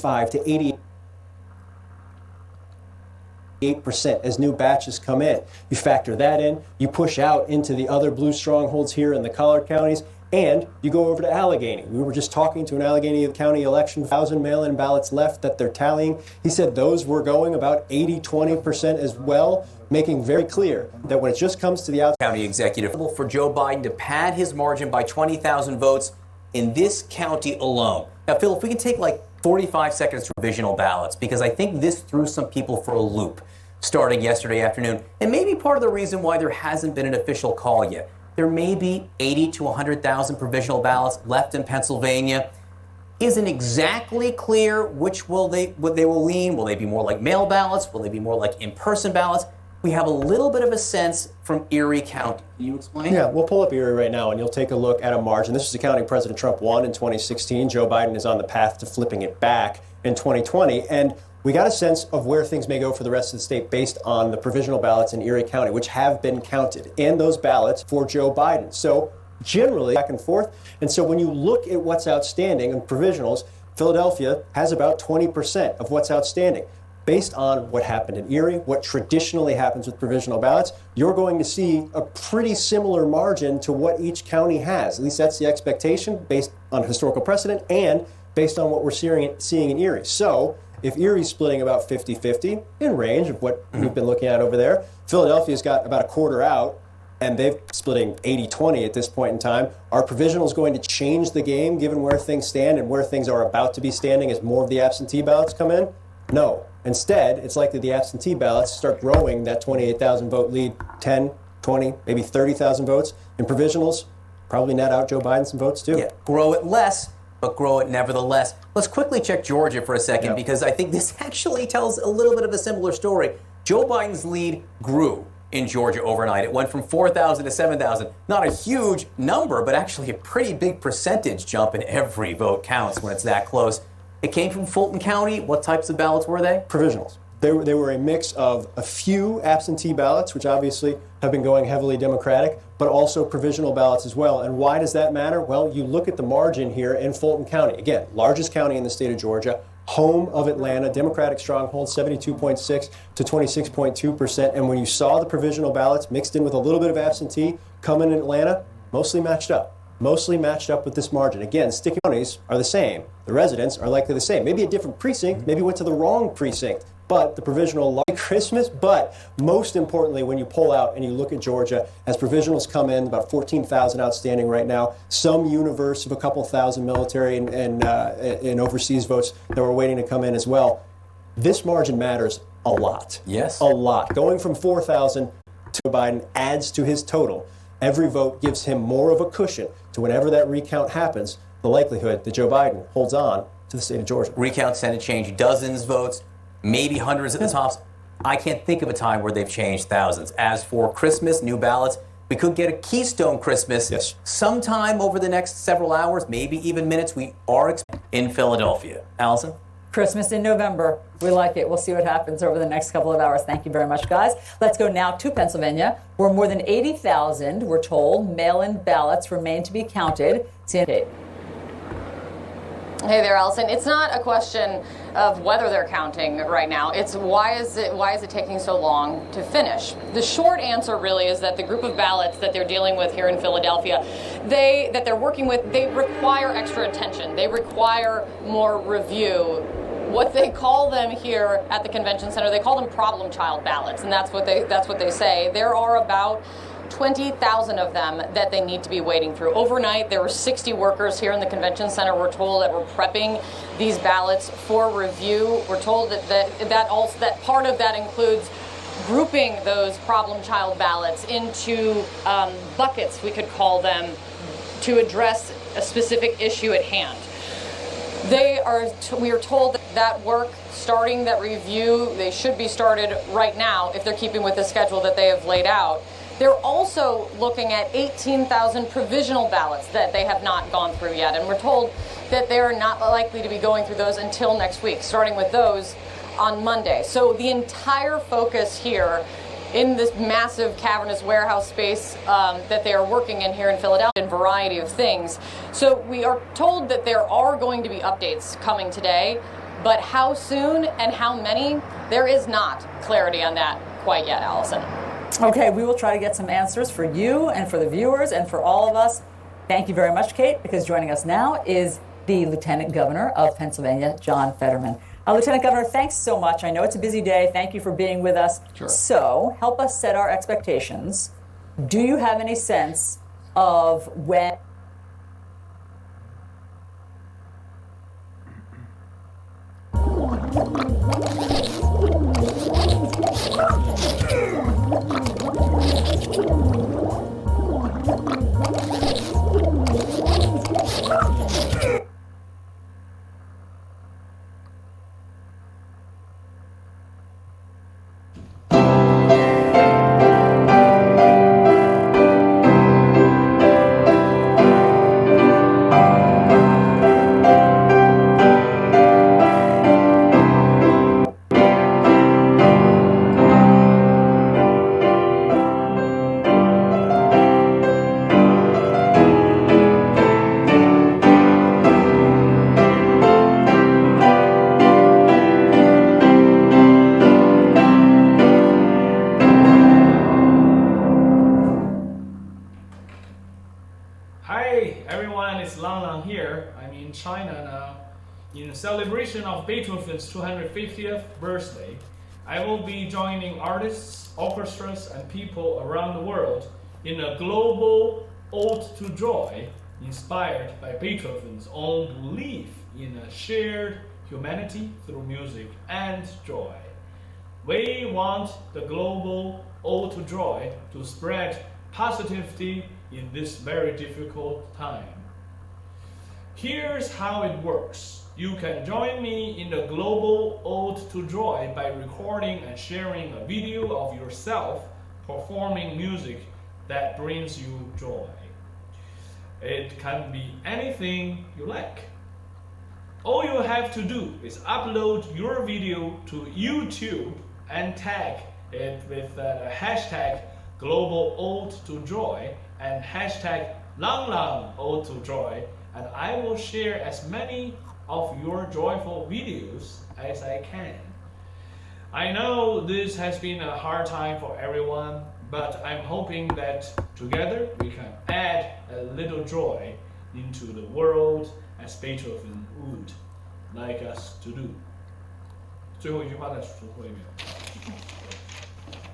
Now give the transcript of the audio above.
5 to 88% as new batches come in. You factor that in, you push out into the other blue strongholds here in the Collard counties, and you go over to Allegheny. We were just talking to an Allegheny County election, 1,000 mail-in ballots left that they're tallying. He said those were going about 80-20% as well, making very clear that when it just comes to the county executive for Joe Biden to pad his margin by 20,000 votes in this county alone. Now, Phil, if we can take like 45 seconds for provisional ballots, because I think this threw some people for a loop starting yesterday afternoon, and maybe part of the reason why there hasn't been an official call yet. There may be 80 to 100,000 provisional ballots left in Pennsylvania. Isn't exactly clear which what they will lean. Will they be more like mail ballots? Will they be more like in-person ballots? We have a little bit of a sense from Erie County. Can you explain? Yeah, we'll pull up Erie right now, and you'll take a look at a margin. This is a county President Trump won in 2016. Joe Biden is on the path to flipping it back in 2020, and we got a sense of where things may go for the rest of the state based on the provisional ballots in Erie County, which have been counted, and those ballots for Joe Biden. So generally back and forth. And so when you look at what's outstanding in provisionals, Philadelphia has about 20% of what's outstanding. Based on what happened in Erie, what traditionally happens with provisional ballots, you're going to see a pretty similar margin to what each county has. At least that's the expectation based on historical precedent and based on what we're seeing in Erie. So if Erie's splitting about 50-50 in range of what we've been looking at over there, Philadelphia's got about a quarter out, and they're splitting 80-20 at this point in time. Are provisionals going to change the game given where things stand and where things are about to be standing as more of the absentee ballots come in? No. Instead, it's likely the absentee ballots start growing that 28,000 vote lead, 10, 20, maybe 30,000 votes. In provisionals, probably net out Joe Biden some votes too. Yeah, grow it less, but grow it nevertheless. Let's quickly check Georgia for a second, because I think this actually tells a little bit of a similar story. Joe Biden's lead grew in Georgia overnight. It went from 4,000 to 7,000. Not a huge number, but actually a pretty big percentage jump, and every vote counts when it's that close. It came from Fulton County. What types of ballots were they? Provisionals. They were a mix of a few absentee ballots, which obviously have been going heavily Democratic, but also provisional ballots as well. And why does that matter? Well, you look at the margin here in Fulton County. Again, largest county in the state of Georgia, home of Atlanta, Democratic stronghold, 72.6 to 26.2%. And when you saw the provisional ballots mixed in with a little bit of absentee come in Atlanta, mostly matched up. Mostly matched up with this margin. Again, sticky counties are the same. The residents are likely the same. Maybe a different precinct, maybe went to the wrong precinct, but the provisional like Christmas. But most importantly, when you pull out and you look at Georgia, as provisionals come in, about 14,000 outstanding right now, some universe of a couple thousand military and overseas votes that were waiting to come in as well. This margin matters a lot. Yes. A lot. Going from 4,000 to Biden adds to his total. Every vote gives him more of a cushion to whenever that recount happens, the likelihood that Joe Biden holds on to the state of Georgia. Recount, Senate change, dozens votes, maybe hundreds at the tops. I can't think of a time where they've changed thousands. As for Christmas, new ballots, we could get a Keystone Christmas sometime over the next several hours, maybe even minutes. We are in Philadelphia. Allison? Christmas in November. We like it. We'll see what happens over the next couple of hours. Thank you very much, guys. Let's go now to Pennsylvania, where more than 80,000, we're told, mail-in ballots remain to be counted. CNN. Hey there, Allison. It's not a question of whether they're counting right now. It's why is it taking so long to finish? The short answer really is that the group of ballots that they're dealing with here in Philadelphia, that they're working with, they require extra attention. They require more review. What they call them here at the convention center, they call them problem child ballots, and that's what they say. There are about 20,000 of them that they need to be wading through. Overnight, there were 60 workers here in the convention center, we're told, that were prepping these ballots for review. We're told that part of that includes grouping those problem child ballots into buckets, we could call them, to address a specific issue at hand. We are told that work, starting that review, they should be started right now if they're keeping with the schedule that they have laid out. They're also looking at 18,000 provisional ballots that they have not gone through yet, and we're told that they're not likely to be going through those until next week, starting with those on Monday. So the entire focus here in this massive cavernous warehouse space that they are working in here in Philadelphia, a variety of things. So we are told that there are going to be updates coming today, But how soon and how many, there is not clarity on that quite yet, Allison. Okay, we will try to get some answers for you and for the viewers and for all of us. Thank you very much, Kate, because joining us now is the Lieutenant Governor of Pennsylvania, John Fetterman. Lieutenant Governor, thanks so much. I know it's a busy day. Thank you for being with us. Sure. So help us set our expectations. Do you have any sense of when In celebration of Beethoven's 250th birthday, I will be joining artists, orchestras, and people around the world in a global ode to joy inspired by Beethoven's own belief in a shared humanity through music and joy. We want the global ode to joy to spread positivity in this very difficult time. Here's how it works. You can join me in the global ode to joy by recording and sharing a video of yourself performing music that brings you joy. It can be anything you like. All you have to do is upload your video to YouTube and tag it with the hashtag global ode to joy and hashtag long long ode to joy, and I will share as many of your joyful videos as I can. I know this has been a hard time for everyone, but I'm hoping that together we can add a little joy into the world as Beethoven would like us to do. 最后一句话再说一遍。